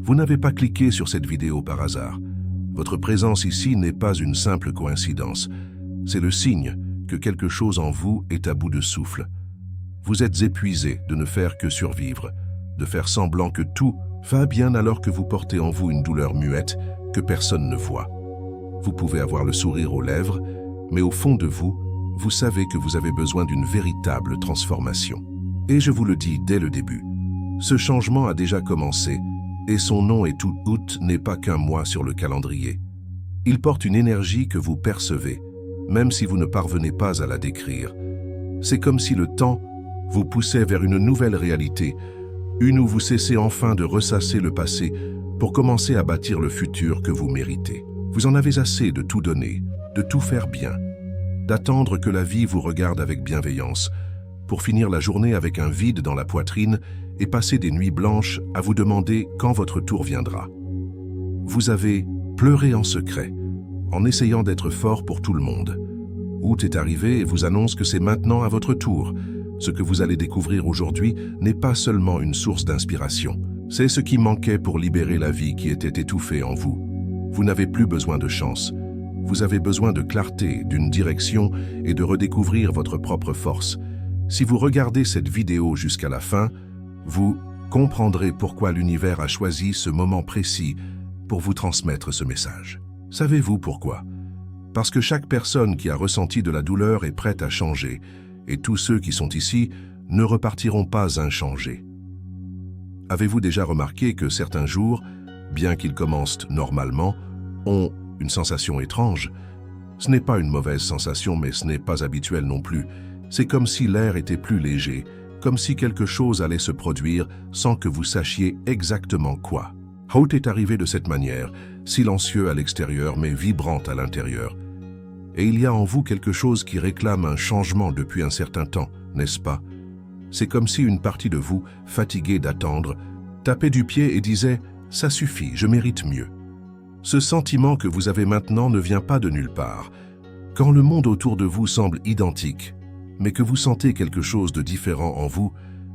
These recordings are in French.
Vous n'avez pas cliqué sur cette vidéo par hasard. Votre présence ici n'est pas une simple coïncidence. C'est le signe que quelque chose en vous est à bout de souffle. Vous êtes épuisé de ne faire que survivre, de faire semblant que tout va bien alors que vous portez en vous une douleur muette que personne ne voit. Vous pouvez avoir le sourire aux lèvres, mais au fond de vous, vous savez que vous avez besoin d'une véritable transformation. Et je vous le dis dès le début, ce changement a déjà commencé, et son nom est août n'est pas qu'un mois sur le calendrier. Il porte une énergie que vous percevez, même si vous ne parvenez pas à la décrire. C'est comme si le temps vous poussait vers une nouvelle réalité, une où vous cessez enfin de ressasser le passé pour commencer à bâtir le futur que vous méritez. Vous en avez assez de tout donner, de tout faire bien, d'attendre que la vie vous regarde avec bienveillance, pour finir la journée avec un vide dans la poitrine et passer des nuits blanches à vous demander quand votre tour viendra. Vous avez pleuré en secret, en essayant d'être fort pour tout le monde. Août est arrivé et vous annonce que c'est maintenant à votre tour. Ce que vous allez découvrir aujourd'hui n'est pas seulement une source d'inspiration. C'est ce qui manquait pour libérer la vie qui était étouffée en vous. Vous n'avez plus besoin de chance. Vous avez besoin de clarté, d'une direction et de redécouvrir votre propre force. Si vous regardez cette vidéo jusqu'à la fin, vous comprendrez pourquoi l'univers a choisi ce moment précis pour vous transmettre ce message. Savez-vous pourquoi? Parce que chaque personne qui a ressenti de la douleur est prête à changer, et tous ceux qui sont ici ne repartiront pas inchangés. Avez-vous déjà remarqué que certains jours, bien qu'ils commencent normalement, ont une sensation étrange? Ce n'est pas une mauvaise sensation, mais ce n'est pas habituel non plus. C'est comme si l'air était plus léger, comme si quelque chose allait se produire sans que vous sachiez exactement quoi. Août est arrivé de cette manière, silencieux à l'extérieur mais vibrant à l'intérieur. Et il y a en vous quelque chose qui réclame un changement depuis un certain temps, n'est-ce pas? C'est comme si une partie de vous, fatiguée d'attendre, tapait du pied et disait « ça suffit, je mérite mieux ». Ce sentiment que vous avez maintenant ne vient pas de nulle part. Quand le monde autour de vous semble identique, mais que vous sentez quelque chose de différent en vous,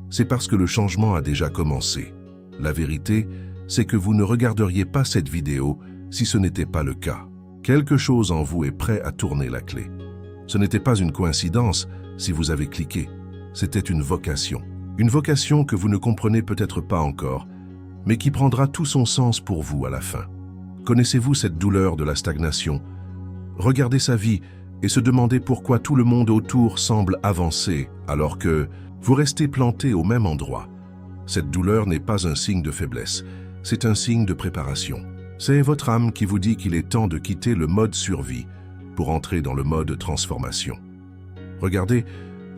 c'est parce que le changement a déjà commencé. La vérité, c'est que vous ne regarderiez pas cette vidéo si ce n'était pas le cas. Quelque chose en vous est prêt à tourner la clé. Ce n'était pas une coïncidence si vous avez cliqué, c'était une vocation. Une vocation que vous ne comprenez peut-être pas encore, mais qui prendra tout son sens pour vous à la fin. Connaissez-vous cette douleur de la stagnation? Regardez sa vie et se demandez pourquoi tout le monde autour semble avancer alors que vous restez planté au même endroit. Cette douleur n'est pas un signe de faiblesse, c'est un signe de préparation. C'est votre âme qui vous dit qu'il est temps de quitter le mode survie pour entrer dans le mode transformation. Regardez,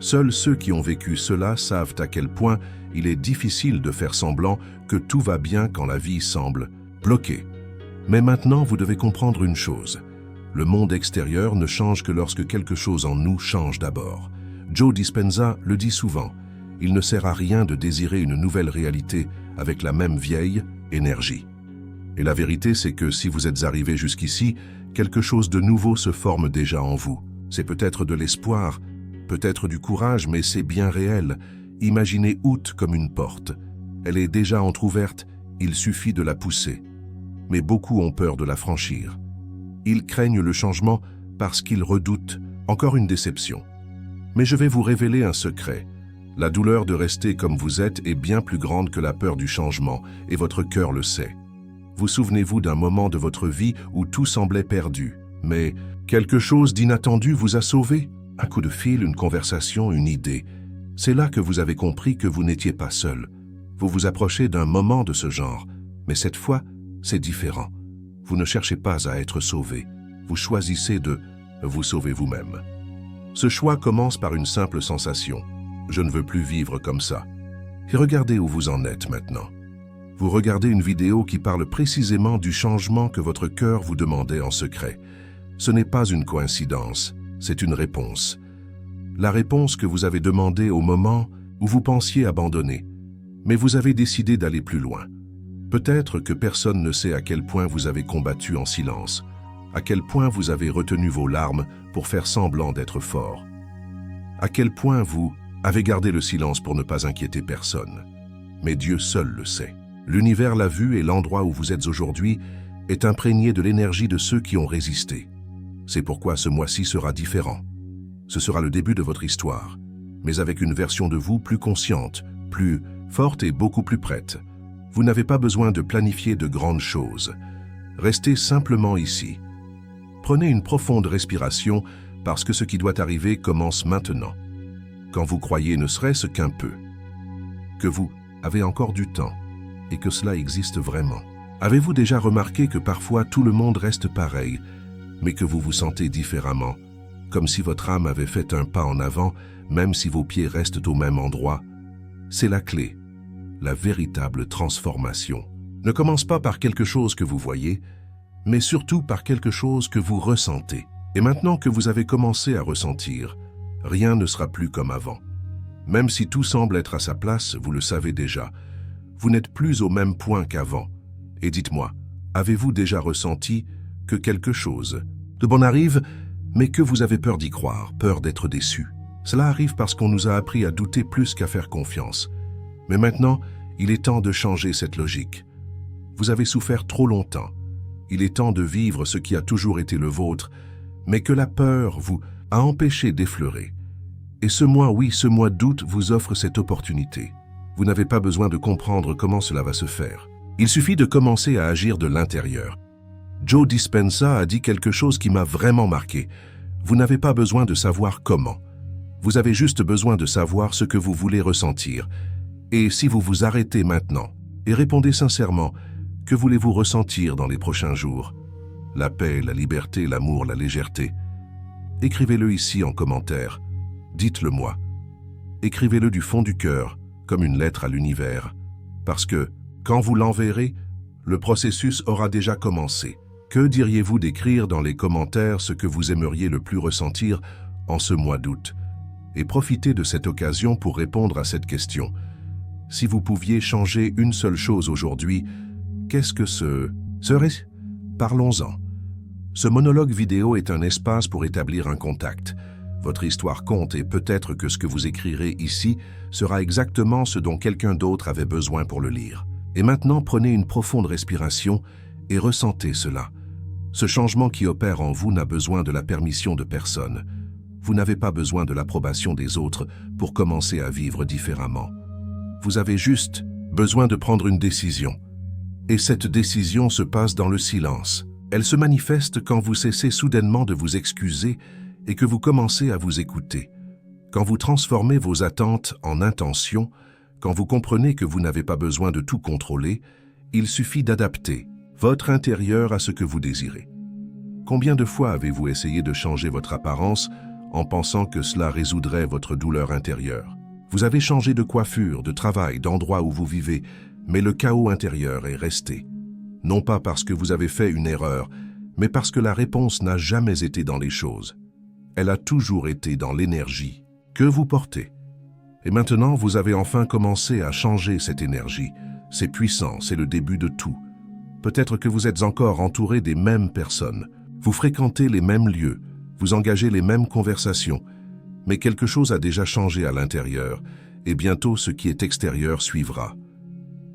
seuls ceux qui ont vécu cela savent à quel point il est difficile de faire semblant que tout va bien quand la vie semble bloquée. Mais maintenant, vous devez comprendre une chose. Le monde extérieur ne change que lorsque quelque chose en nous change d'abord. Joe Dispenza le dit souvent, il ne sert à rien de désirer une nouvelle réalité avec la même vieille énergie. Et la vérité, c'est que si vous êtes arrivé jusqu'ici, quelque chose de nouveau se forme déjà en vous. C'est peut-être de l'espoir, peut-être du courage, mais c'est bien réel. Imaginez Août comme une porte. Elle est déjà entr'ouverte, il suffit de la pousser. Mais beaucoup ont peur de la franchir. Ils craignent le changement parce qu'ils redoutent encore une déception. Mais je vais vous révéler un secret. La douleur de rester comme vous êtes est bien plus grande que la peur du changement, et votre cœur le sait. Vous souvenez-vous d'un moment de votre vie où tout semblait perdu, mais quelque chose d'inattendu vous a sauvé? Un coup de fil, une conversation, une idée. C'est là que vous avez compris que vous n'étiez pas seul. Vous vous approchez d'un moment de ce genre, mais cette fois, c'est différent. Vous ne cherchez pas à être sauvé, vous choisissez de vous sauver vous-même. Ce choix commence par une simple sensation. Je ne veux plus vivre comme ça. Et regardez où vous en êtes maintenant. Vous regardez une vidéo qui parle précisément du changement que votre cœur vous demandait en secret. Ce n'est pas une coïncidence, c'est une réponse. La réponse que vous avez demandée au moment où vous pensiez abandonner. Mais vous avez décidé d'aller plus loin. Peut-être que personne ne sait à quel point vous avez combattu en silence, à quel point vous avez retenu vos larmes pour faire semblant d'être fort, à quel point vous avez gardé le silence pour ne pas inquiéter personne. Mais Dieu seul le sait. L'univers l'a vu et l'endroit où vous êtes aujourd'hui est imprégné de l'énergie de ceux qui ont résisté. C'est pourquoi ce mois-ci sera différent. Ce sera le début de votre histoire, mais avec une version de vous plus consciente, plus forte et beaucoup plus prête. Vous n'avez pas besoin de planifier de grandes choses. Restez simplement ici. Prenez une profonde respiration parce que ce qui doit arriver commence maintenant. Quand vous croyez ne serait-ce qu'un peu, que vous avez encore du temps et que cela existe vraiment. Avez-vous déjà remarqué que parfois tout le monde reste pareil, mais que vous vous sentez différemment, comme si votre âme avait fait un pas en avant, même si vos pieds restent au même endroit? C'est la clé, la véritable transformation. Ne commence pas par quelque chose que vous voyez, mais surtout par quelque chose que vous ressentez. Et maintenant que vous avez commencé à ressentir, rien ne sera plus comme avant. Même si tout semble être à sa place, vous le savez déjà, vous n'êtes plus au même point qu'avant. Et dites-moi, avez-vous déjà ressenti que quelque chose de bon arrive, mais que vous avez peur d'y croire, peur d'être déçu? Cela arrive parce qu'on nous a appris à douter plus qu'à faire confiance. Mais maintenant, il est temps de changer cette logique. Vous avez souffert trop longtemps. Il est temps de vivre ce qui a toujours été le vôtre, mais que la peur vous a empêché d'effleurer. Et ce mois, oui, ce mois d'août vous offre cette opportunité. Vous n'avez pas besoin de comprendre comment cela va se faire. Il suffit de commencer à agir de l'intérieur. Joe Dispenza a dit quelque chose qui m'a vraiment marqué. Vous n'avez pas besoin de savoir comment. Vous avez juste besoin de savoir ce que vous voulez ressentir. Et si vous vous arrêtez maintenant et répondez sincèrement, que voulez-vous ressentir dans les prochains jours? La paix, la liberté, l'amour, la légèreté. Écrivez-le ici en commentaire. Dites-le moi. Écrivez-le du fond du cœur, comme une lettre à l'univers. Parce que, quand vous l'enverrez, le processus aura déjà commencé. Que diriez-vous d'écrire dans les commentaires ce que vous aimeriez le plus ressentir en ce mois d'août? Et profitez de cette occasion pour répondre à cette question. Si vous pouviez changer une seule chose aujourd'hui, qu'est-ce que ce serait? Parlons-en. Ce monologue vidéo est un espace pour établir un contact. Votre histoire compte et peut-être que ce que vous écrirez ici sera exactement ce dont quelqu'un d'autre avait besoin pour le lire. Et maintenant, prenez une profonde respiration et ressentez cela. Ce changement qui opère en vous n'a besoin de la permission de personne. Vous n'avez pas besoin de l'approbation des autres pour commencer à vivre différemment. Vous avez juste besoin de prendre une décision. Et cette décision se passe dans le silence. Elle se manifeste quand vous cessez soudainement de vous excuser et que vous commencez à vous écouter. Quand vous transformez vos attentes en intentions, quand vous comprenez que vous n'avez pas besoin de tout contrôler, il suffit d'adapter votre intérieur à ce que vous désirez. Combien de fois avez-vous essayé de changer votre apparence en pensant que cela résoudrait votre douleur intérieure? Vous avez changé de coiffure, de travail, d'endroit où vous vivez, mais le chaos intérieur est resté. Non pas parce que vous avez fait une erreur, mais parce que la réponse n'a jamais été dans les choses. Elle a toujours été dans l'énergie que vous portez. Et maintenant, vous avez enfin commencé à changer cette énergie. C'est puissant, c'est le début de tout. Peut-être que vous êtes encore entouré des mêmes personnes. Vous fréquentez les mêmes lieux, vous engagez les mêmes conversations, mais quelque chose a déjà changé à l'intérieur, et bientôt ce qui est extérieur suivra.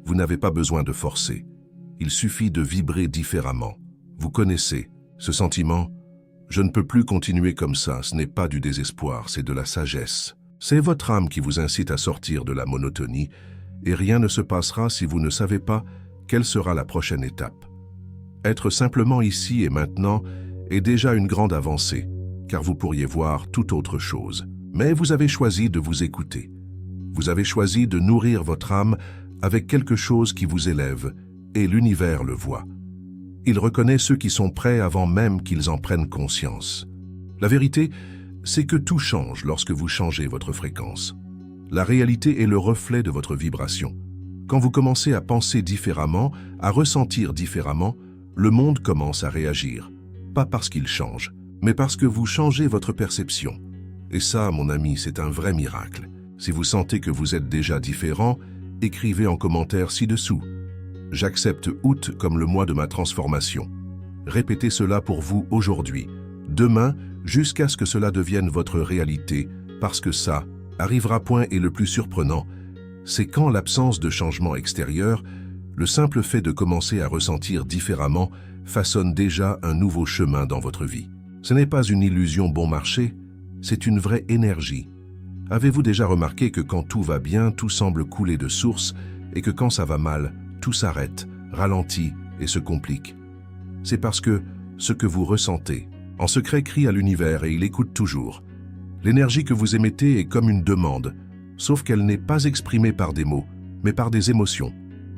Vous n'avez pas besoin de forcer. Il suffit de vibrer différemment. Vous connaissez ce sentiment? Je ne peux plus continuer comme ça, ce n'est pas du désespoir, c'est de la sagesse. C'est votre âme qui vous incite à sortir de la monotonie, et rien ne se passera si vous ne savez pas quelle sera la prochaine étape. Être simplement ici et maintenant est déjà une grande avancée, car vous pourriez voir toute autre chose. Mais vous avez choisi de vous écouter. Vous avez choisi de nourrir votre âme avec quelque chose qui vous élève, et l'univers le voit. Il reconnaît ceux qui sont prêts avant même qu'ils en prennent conscience. La vérité, c'est que tout change lorsque vous changez votre fréquence. La réalité est le reflet de votre vibration. Quand vous commencez à penser différemment, à ressentir différemment, le monde commence à réagir. Pas parce qu'il change, mais parce que vous changez votre perception. Et ça, mon ami, c'est un vrai miracle. Si vous sentez que vous êtes déjà différent, écrivez en commentaire ci-dessous. J'accepte août comme le mois de ma transformation. Répétez cela pour vous aujourd'hui, demain, jusqu'à ce que cela devienne votre réalité, parce que ça arrivera point et le plus surprenant, c'est qu'en l'absence de changement extérieur, Le simple fait de commencer à ressentir différemment façonne déjà un nouveau chemin dans votre vie. Ce n'est pas une illusion bon marché, c'est une vraie énergie. Avez-vous déjà remarqué que quand tout va bien, tout semble couler de source et que quand ça va mal, tout s'arrête, ralentit et se complique? C'est parce que ce que vous ressentez, en secret, crie à l'univers et il écoute toujours. L'énergie que vous émettez est comme une demande, sauf qu'elle n'est pas exprimée par des mots, mais par des émotions.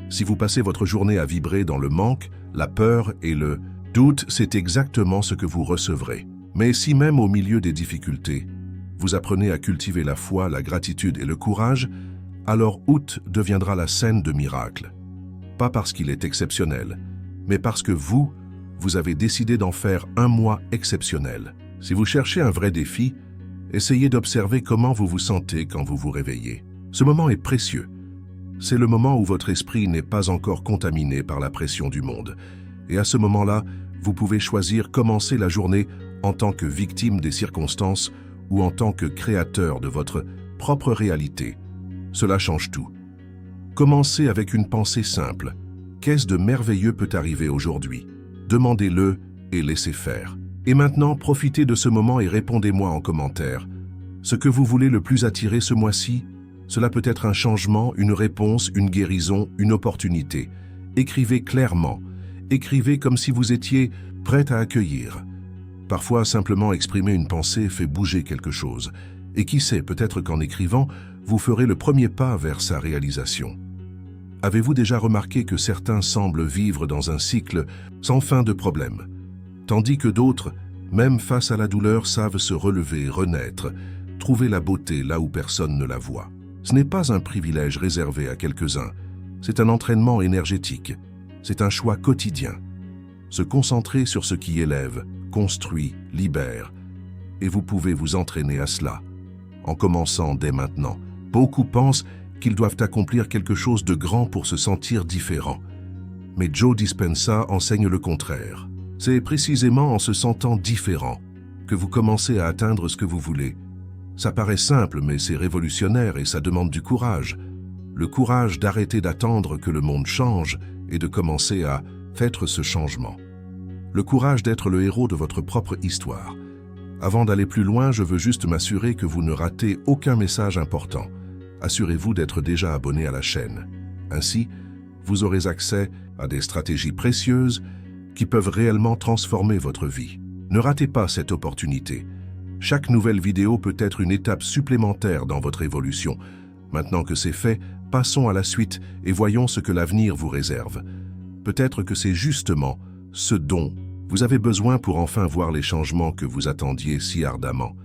Si vous passez votre journée à vibrer dans le manque, la peur et le doute, c'est exactement ce que vous recevrez. Mais si même au milieu des difficultés, vous apprenez à cultiver la foi, la gratitude et le courage, alors août deviendra la scène de miracles. Pas parce qu'il est exceptionnel, mais parce que vous avez décidé d'en faire un mois exceptionnel. Si vous cherchez un vrai défi, essayez d'observer comment vous vous sentez quand vous vous réveillez. Ce moment est précieux. C'est le moment où votre esprit n'est pas encore contaminé par la pression du monde. Et à ce moment-là, vous pouvez choisir commencer la journée en tant que victime des circonstances ou en tant que créateur de votre propre réalité. Cela change tout. Commencez avec une pensée simple. Qu'est-ce de merveilleux peut arriver aujourd'hui? Demandez-le et laissez faire. Et maintenant, profitez de ce moment et répondez-moi en commentaire. Ce que vous voulez le plus attirer ce mois-ci, cela peut être un changement, une réponse, une guérison, une opportunité. Écrivez clairement. Écrivez comme si vous étiez prêt à accueillir. Parfois, simplement exprimer une pensée fait bouger quelque chose. Et qui sait, peut-être qu'en écrivant, vous ferez le premier pas vers sa réalisation. Avez-vous déjà remarqué que certains semblent vivre dans un cycle sans fin de problèmes, tandis que d'autres, même face à la douleur, savent se relever, renaître, trouver la beauté là où personne ne la voit? Ce n'est pas un privilège réservé à quelques-uns, c'est un entraînement énergétique, c'est un choix quotidien. Se concentrer sur ce qui élève, construit, libère, et vous pouvez vous entraîner à cela, en commençant dès maintenant. Beaucoup pensent qu'ils doivent accomplir quelque chose de grand pour se sentir différent. Mais Joe Dispenza enseigne le contraire. C'est précisément en se sentant différent que vous commencez à atteindre ce que vous voulez. Ça paraît simple, mais c'est révolutionnaire et ça demande du courage. Le courage d'arrêter d'attendre que le monde change et de commencer à faire ce changement. Le courage d'être le héros de votre propre histoire. Avant d'aller plus loin, je veux juste m'assurer que vous ne ratez aucun message important. Assurez-vous d'être déjà abonné à la chaîne. Ainsi, vous aurez accès à des stratégies précieuses qui peuvent réellement transformer votre vie. Ne ratez pas cette opportunité. Chaque nouvelle vidéo peut être une étape supplémentaire dans votre évolution. Maintenant que c'est fait, passons à la suite et voyons ce que l'avenir vous réserve. Peut-être que c'est justement ce dont vous avez besoin pour enfin voir les changements que vous attendiez si ardemment.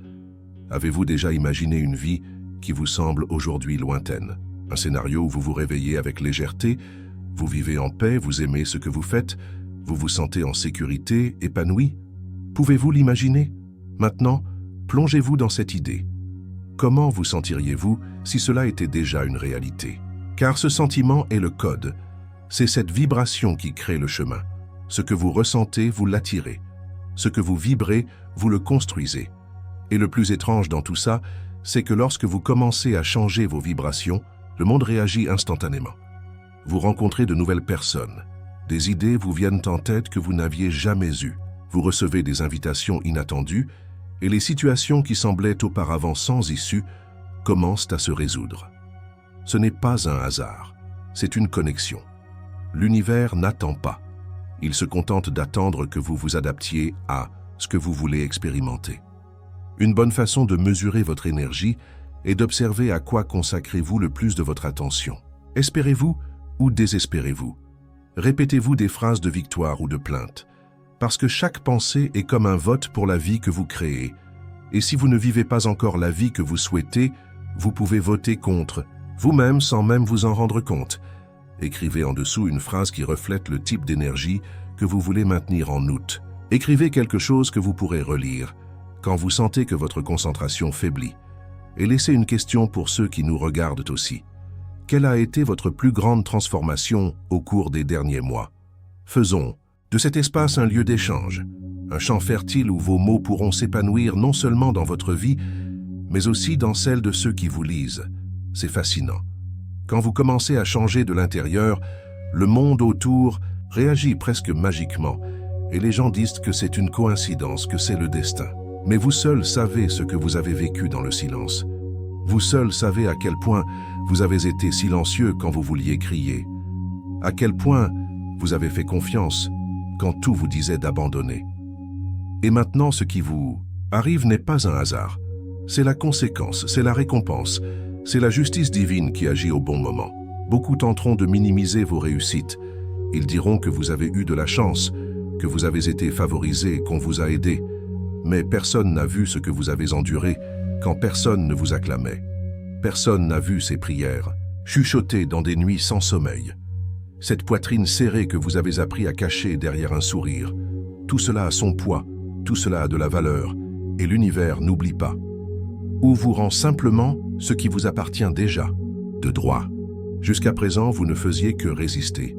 Avez-vous déjà imaginé une vie qui vous semble aujourd'hui lointaine? Un scénario où vous vous réveillez avec légèreté, vous vivez en paix, vous aimez ce que vous faites, vous vous sentez en sécurité, épanoui? Pouvez-vous l'imaginer? Maintenant, plongez-vous dans cette idée. Comment vous sentiriez-vous si cela était déjà une réalité? Car ce sentiment est le code. C'est cette vibration qui crée le chemin. Ce que vous ressentez, vous l'attirez. Ce que vous vibrez, vous le construisez. Et le plus étrange dans tout ça, c'est que lorsque vous commencez à changer vos vibrations, le monde réagit instantanément. Vous rencontrez de nouvelles personnes. Des idées vous viennent en tête que vous n'aviez jamais eues. Vous recevez des invitations inattendues et les situations qui semblaient auparavant sans issue commencent à se résoudre. Ce n'est pas un hasard, c'est une connexion. L'univers n'attend pas. Il se contente d'attendre que vous vous adaptiez à ce que vous voulez expérimenter. Une bonne façon de mesurer votre énergie est d'observer à quoi consacrez-vous le plus de votre attention. Espérez-vous ou désespérez-vous? Répétez-vous des phrases de victoire ou de plainte, parce que chaque pensée est comme un vote pour la vie que vous créez. Et si vous ne vivez pas encore la vie que vous souhaitez, vous pouvez voter contre, vous-même sans même vous en rendre compte. Écrivez en dessous une phrase qui reflète le type d'énergie que vous voulez maintenir en août. Écrivez quelque chose que vous pourrez relire quand vous sentez que votre concentration faiblit. Et laissez une question pour ceux qui nous regardent aussi. Quelle a été votre plus grande transformation au cours des derniers mois? Faisons de cet espace un lieu d'échange, un champ fertile où vos mots pourront s'épanouir non seulement dans votre vie, mais aussi dans celle de ceux qui vous lisent. C'est fascinant. Quand vous commencez à changer de l'intérieur, Le monde autour réagit presque magiquement, et les gens disent que c'est une coïncidence, que c'est le destin. Mais vous seul savez ce que vous avez vécu dans le silence. Vous seul savez à quel point vous avez été silencieux quand vous vouliez crier. À quel point vous avez fait confiance quand tout vous disait d'abandonner. Et maintenant, ce qui vous arrive n'est pas un hasard. C'est la conséquence, c'est la récompense, c'est la justice divine qui agit au bon moment. Beaucoup tenteront de minimiser vos réussites. Ils diront que vous avez eu de la chance, que vous avez été favorisé, qu'on vous a aidé. Mais personne n'a vu ce que vous avez enduré quand personne ne vous acclamait. Personne n'a vu ces prières, chuchotées dans des nuits sans sommeil. Cette poitrine serrée que vous avez appris à cacher derrière un sourire. Tout cela a son poids, tout cela a de la valeur, et l'univers n'oublie pas. Ou vous rend simplement ce qui vous appartient déjà, de droit. Jusqu'à présent, vous ne faisiez que résister.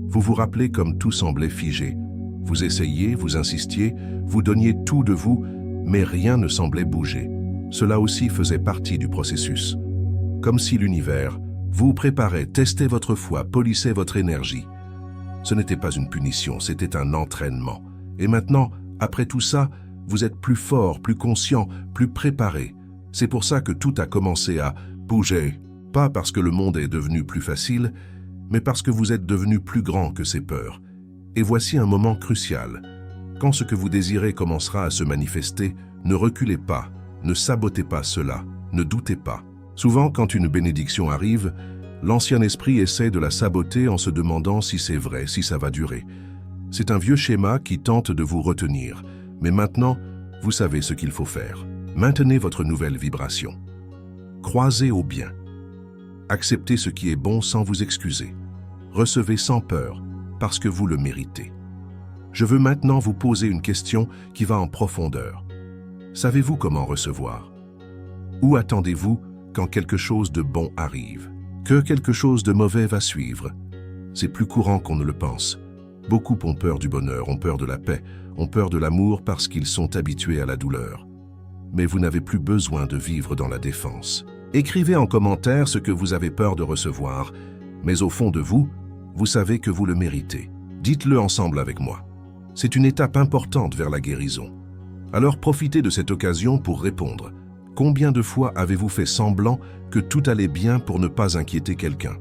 Vous vous rappelez comme tout semblait figé. Vous essayiez, vous insistiez, vous donniez tout de vous, mais rien ne semblait bouger. Cela aussi faisait partie du processus. Comme si l'univers vous préparait, testait votre foi, polissait votre énergie. Ce n'était pas une punition, c'était un entraînement. Et maintenant, après tout ça, vous êtes plus fort, plus conscient, plus préparé. C'est pour ça que tout a commencé à bouger. Pas parce que le monde est devenu plus facile, mais parce que vous êtes devenu plus grand que ces peurs. Et voici un moment crucial. Quand ce que vous désirez commencera à se manifester, ne reculez pas, ne sabotez pas cela, ne doutez pas. Souvent, quand une bénédiction arrive, l'ancien esprit essaie de la saboter en se demandant si c'est vrai, si ça va durer. C'est un vieux schéma qui tente de vous retenir. Mais maintenant, vous savez ce qu'il faut faire. Maintenez votre nouvelle vibration. Croisez au bien. Acceptez ce qui est bon sans vous excuser. Recevez sans peur, parce que vous le méritez. Je veux maintenant vous poser une question qui va en profondeur. Savez-vous comment recevoir? Où attendez-vous quand quelque chose de bon arrive? Que quelque chose de mauvais va suivre? C'est plus courant qu'on ne le pense. Beaucoup ont peur du bonheur, ont peur de la paix, ont peur de l'amour parce qu'ils sont habitués à la douleur. Mais vous n'avez plus besoin de vivre dans la défense. Écrivez en commentaire ce que vous avez peur de recevoir, mais au fond de vous, vous savez que vous le méritez. Dites-le ensemble avec moi. C'est une étape importante vers la guérison. Alors profitez de cette occasion pour répondre. Combien de fois avez-vous fait semblant que tout allait bien pour ne pas inquiéter quelqu'un?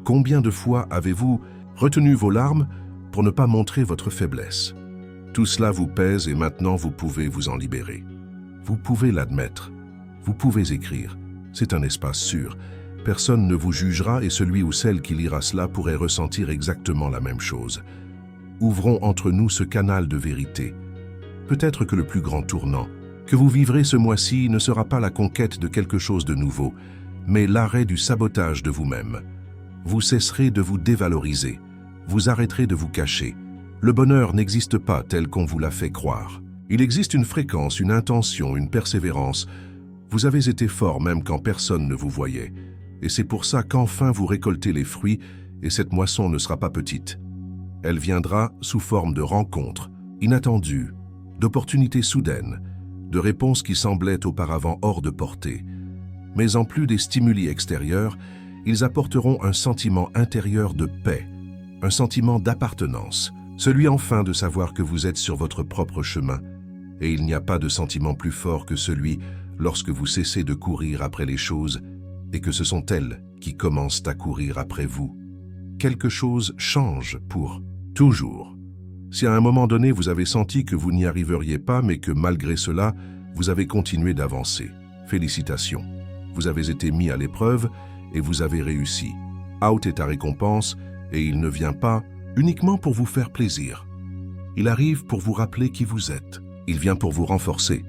Combien de fois avez-vous retenu vos larmes pour ne pas montrer votre faiblesse? Tout cela vous pèse et maintenant vous pouvez vous en libérer. Vous pouvez l'admettre. Vous pouvez écrire. C'est un espace sûr. Personne ne vous jugera et celui ou celle qui lira cela pourrait ressentir exactement la même chose. Ouvrons entre nous ce canal de vérité. Peut-être que le plus grand tournant que vous vivrez ce mois-ci ne sera pas la conquête de quelque chose de nouveau, mais l'arrêt du sabotage de vous-même. Vous cesserez de vous dévaloriser. Vous arrêterez de vous cacher. Le bonheur n'existe pas tel qu'on vous l'a fait croire. Il existe une fréquence, une intention, une persévérance. Vous avez été fort même quand personne ne vous voyait. Et c'est pour ça qu'enfin vous récoltez les fruits et cette moisson ne sera pas petite. Elle viendra sous forme de rencontres inattendues, d'opportunités soudaines, de réponses qui semblaient auparavant hors de portée. Mais en plus des stimuli extérieurs, ils apporteront un sentiment intérieur de paix, un sentiment d'appartenance, celui enfin de savoir que vous êtes sur votre propre chemin. Et il n'y a pas de sentiment plus fort que celui lorsque vous cessez de courir après les choses et que ce sont elles qui commencent à courir après vous. Quelque chose change pour toujours. Si à un moment donné vous avez senti que vous n'y arriveriez pas mais que malgré cela, vous avez continué d'avancer, félicitations. Vous avez été mis à l'épreuve et vous avez réussi. Out est ta récompense et il ne vient pas uniquement pour vous faire plaisir. Il arrive pour vous rappeler qui vous êtes. Il vient pour vous renforcer,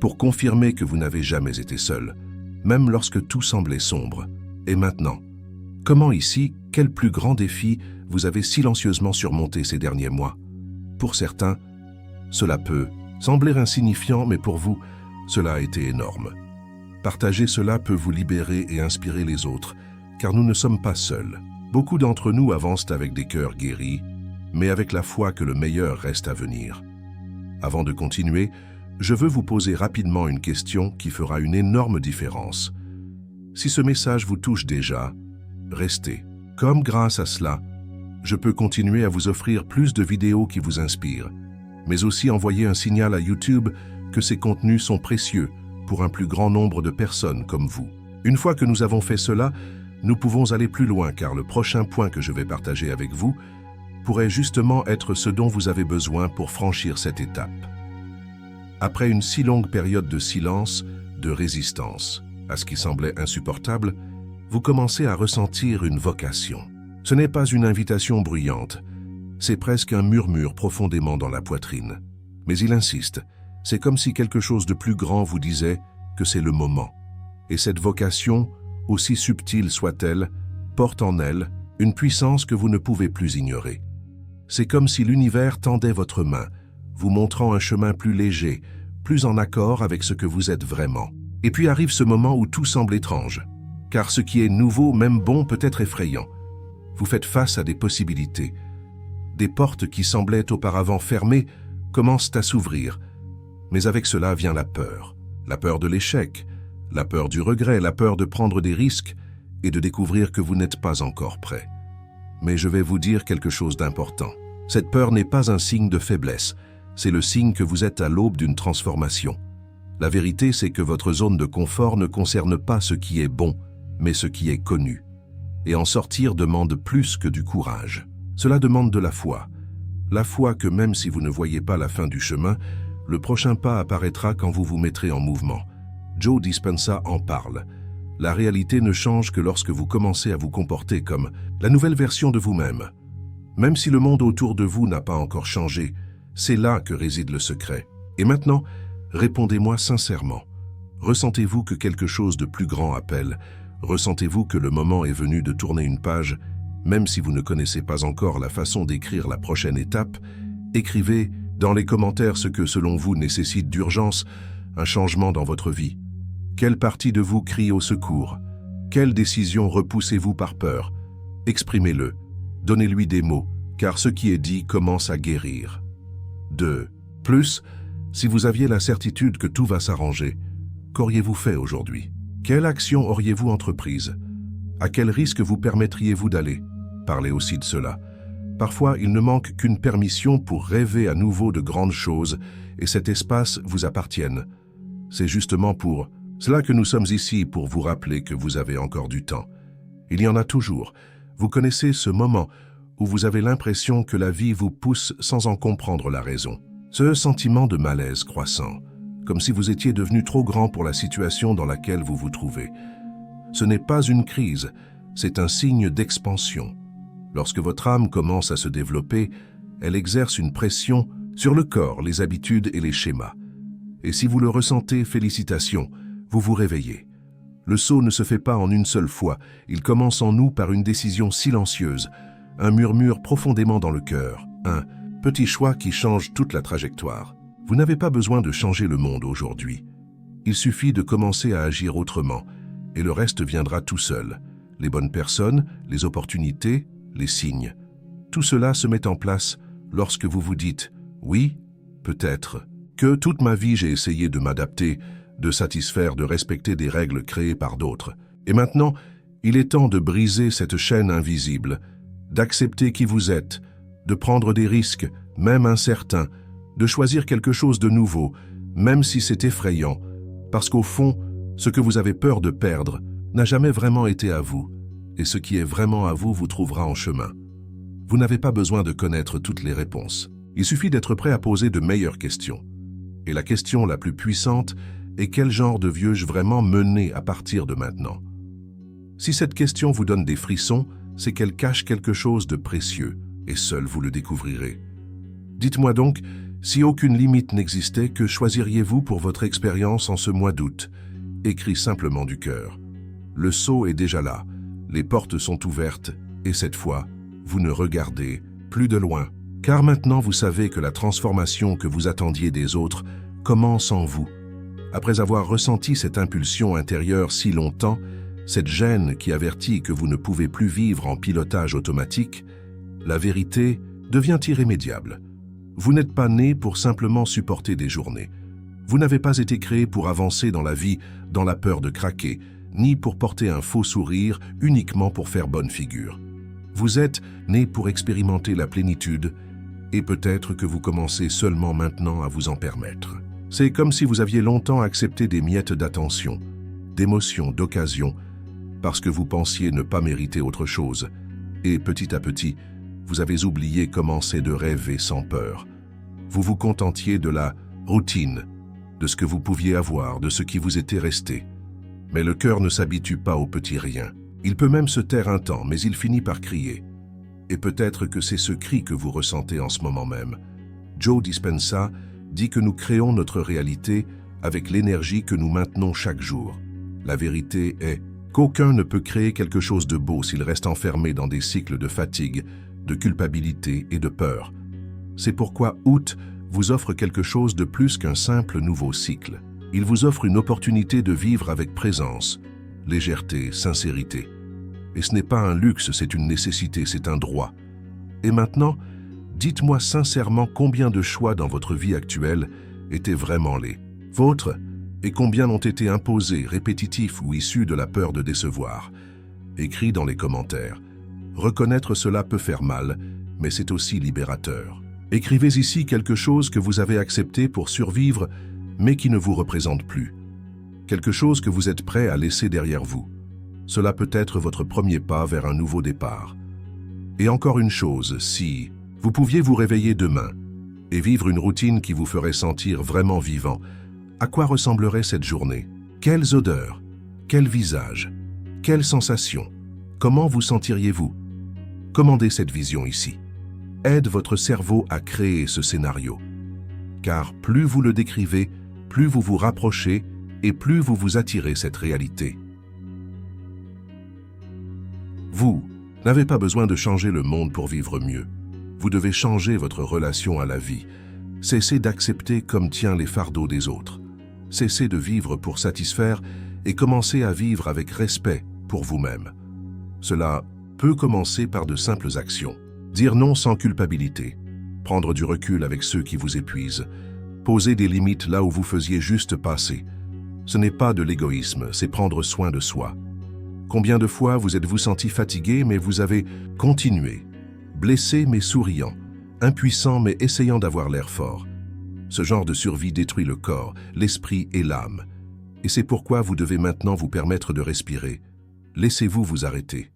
pour confirmer que vous n'avez jamais été seul, même lorsque tout semblait sombre. Et maintenant, comment ici, quel plus grand défi vous avez silencieusement surmonté ces derniers mois? Pour certains, cela peut sembler insignifiant, mais pour vous, cela a été énorme. Partager cela peut vous libérer et inspirer les autres, car nous ne sommes pas seuls. Beaucoup d'entre nous avancent avec des cœurs guéris, mais avec la foi que le meilleur reste à venir. Avant de continuer, je veux vous poser rapidement une question qui fera une énorme différence. Si ce message vous touche déjà, restez. Comme grâce à cela, je peux continuer à vous offrir plus de vidéos qui vous inspirent, mais aussi envoyer un signal à YouTube que ces contenus sont précieux pour un plus grand nombre de personnes comme vous. Une fois que nous avons fait cela, nous pouvons aller plus loin car le prochain point que je vais partager avec vous pourrait justement être ce dont vous avez besoin pour franchir cette étape. Après une si longue période de silence, de résistance, à ce qui semblait insupportable, vous commencez à ressentir une vocation. Ce n'est pas une invitation bruyante, c'est presque un murmure profondément dans la poitrine. Mais il insiste, c'est comme si quelque chose de plus grand vous disait que c'est le moment. Et cette vocation, aussi subtile soit-elle, porte en elle une puissance que vous ne pouvez plus ignorer. C'est comme si l'univers tendait votre main, vous montrant un chemin plus léger, plus en accord avec ce que vous êtes vraiment. Et puis arrive ce moment où tout semble étrange, car ce qui est nouveau, même bon, peut être effrayant. Vous faites face à des possibilités. Des portes qui semblaient auparavant fermées commencent à s'ouvrir. Mais avec cela vient la peur de l'échec, la peur du regret, la peur de prendre des risques et de découvrir que vous n'êtes pas encore prêt. Mais je vais vous dire quelque chose d'important. Cette peur n'est pas un signe de faiblesse, c'est le signe que vous êtes à l'aube d'une transformation. La vérité, c'est que votre zone de confort ne concerne pas ce qui est bon, mais ce qui est connu. Et en sortir demande plus que du courage. Cela demande de la foi. La foi que même si vous ne voyez pas la fin du chemin, le prochain pas apparaîtra quand vous vous mettrez en mouvement. Joe Dispenza en parle. La réalité ne change que lorsque vous commencez à vous comporter comme la nouvelle version de vous-même. Même si le monde autour de vous n'a pas encore changé, c'est là que réside le secret. Et maintenant, répondez-moi sincèrement. Ressentez-vous que quelque chose de plus grand appelle? Ressentez-vous que le moment est venu de tourner une page? Même si vous ne connaissez pas encore la façon d'écrire la prochaine étape, écrivez dans les commentaires ce que, selon vous, nécessite d'urgence un changement dans votre vie. Quelle partie de vous crie au secours? Quelle décision repoussez-vous par peur? Exprimez-le. Donnez-lui des mots, car ce qui est dit commence à guérir. 2. Plus, si vous aviez la certitude que tout va s'arranger, qu'auriez-vous fait aujourd'hui? Quelle action auriez-vous entreprise? À quel risque vous permettriez-vous d'aller? Parlez aussi de cela. Parfois, il ne manque qu'une permission pour rêver à nouveau de grandes choses et cet espace vous appartienne. C'est justement pour cela que nous sommes ici, pour vous rappeler que vous avez encore du temps. Il y en a toujours. Vous connaissez ce moment où vous avez l'impression que la vie vous pousse sans en comprendre la raison. Ce sentiment de malaise croissant, comme si vous étiez devenu trop grand pour la situation dans laquelle vous vous trouvez. Ce n'est pas une crise, c'est un signe d'expansion. Lorsque votre âme commence à se développer, elle exerce une pression sur le corps, les habitudes et les schémas. Et si vous le ressentez, félicitations, vous vous réveillez. Le saut ne se fait pas en une seule fois, il commence en nous par une décision silencieuse, un murmure profondément dans le cœur, un petit choix qui change toute la trajectoire. Vous n'avez pas besoin de changer le monde aujourd'hui. Il suffit de commencer à agir autrement, et le reste viendra tout seul. Les bonnes personnes, les opportunités, les signes. Tout cela se met en place lorsque vous vous dites « oui, peut-être ». Que toute ma vie j'ai essayé de m'adapter, de satisfaire, de respecter des règles créées par d'autres. Et maintenant, il est temps de briser cette chaîne invisible, d'accepter qui vous êtes, de prendre des risques, même incertains, de choisir quelque chose de nouveau, même si c'est effrayant, parce qu'au fond, ce que vous avez peur de perdre n'a jamais vraiment été à vous, et ce qui est vraiment à vous vous trouvera en chemin. Vous n'avez pas besoin de connaître toutes les réponses. Il suffit d'être prêt à poser de meilleures questions. Et la question la plus puissante est quel genre de vie veux-je vraiment mener à partir de maintenant? Si cette question vous donne des frissons, c'est qu'elle cache quelque chose de précieux, et seul vous le découvrirez. Dites-moi donc, si aucune limite n'existait, que choisiriez-vous pour votre expérience en ce mois d'août? Écrit simplement du cœur. Le saut est déjà là, les portes sont ouvertes, et cette fois, vous ne regardez plus de loin. Car maintenant vous savez que la transformation que vous attendiez des autres commence en vous. Après avoir ressenti cette impulsion intérieure si longtemps, cette gêne qui avertit que vous ne pouvez plus vivre en pilotage automatique, la vérité devient irrémédiable. Vous n'êtes pas né pour simplement supporter des journées. Vous n'avez pas été créé pour avancer dans la vie dans la peur de craquer, ni pour porter un faux sourire uniquement pour faire bonne figure. Vous êtes né pour expérimenter la plénitude et peut-être que vous commencez seulement maintenant à vous en permettre. C'est comme si vous aviez longtemps accepté des miettes d'attention, d'émotion, d'occasion, parce que vous pensiez ne pas mériter autre chose. Et petit à petit, vous avez oublié comment c'est de rêver sans peur. Vous vous contentiez de la routine, de ce que vous pouviez avoir, de ce qui vous était resté. Mais le cœur ne s'habitue pas aux petits riens. Il peut même se taire un temps, mais il finit par crier. Et peut-être que c'est ce cri que vous ressentez en ce moment même. Joe Dispenza dit que nous créons notre réalité avec l'énergie que nous maintenons chaque jour. La vérité est qu'aucun ne peut créer quelque chose de beau s'il reste enfermé dans des cycles de fatigue, de culpabilité et de peur. C'est pourquoi Août vous offre quelque chose de plus qu'un simple nouveau cycle. Il vous offre une opportunité de vivre avec présence, légèreté, sincérité. Et ce n'est pas un luxe, c'est une nécessité, c'est un droit. Et maintenant, dites-moi sincèrement combien de choix dans votre vie actuelle étaient vraiment les vôtres et combien ont été imposés, répétitifs ou issus de la peur de décevoir. Écrit dans les commentaires. Reconnaître cela peut faire mal, mais c'est aussi libérateur. Écrivez ici quelque chose que vous avez accepté pour survivre, mais qui ne vous représente plus. Quelque chose que vous êtes prêt à laisser derrière vous. Cela peut être votre premier pas vers un nouveau départ. Et encore une chose, si vous pouviez vous réveiller demain et vivre une routine qui vous ferait sentir vraiment vivant, à quoi ressemblerait cette journée? Quelles odeurs? Quel visage? Quelles sensations? Comment vous sentiriez-vous? Commandez cette vision ici. Aide votre cerveau à créer ce scénario. Car plus vous le décrivez, plus vous vous rapprochez et plus vous vous attirez cette réalité. Vous n'avez pas besoin de changer le monde pour vivre mieux. Vous devez changer votre relation à la vie. Cessez d'accepter comme tient les fardeaux des autres. Cessez de vivre pour satisfaire et commencez à vivre avec respect pour vous-même. Cela peut commencer par de simples actions. Dire non sans culpabilité. Prendre du recul avec ceux qui vous épuisent. Poser des limites là où vous faisiez juste passer. Ce n'est pas de l'égoïsme, c'est prendre soin de soi. Combien de fois vous êtes-vous senti fatigué mais vous avez continué, blessé mais souriant, impuissant mais essayant d'avoir l'air fort. Ce genre de survie détruit le corps, l'esprit et l'âme. Et c'est pourquoi vous devez maintenant vous permettre de respirer. Laissez-vous vous arrêter.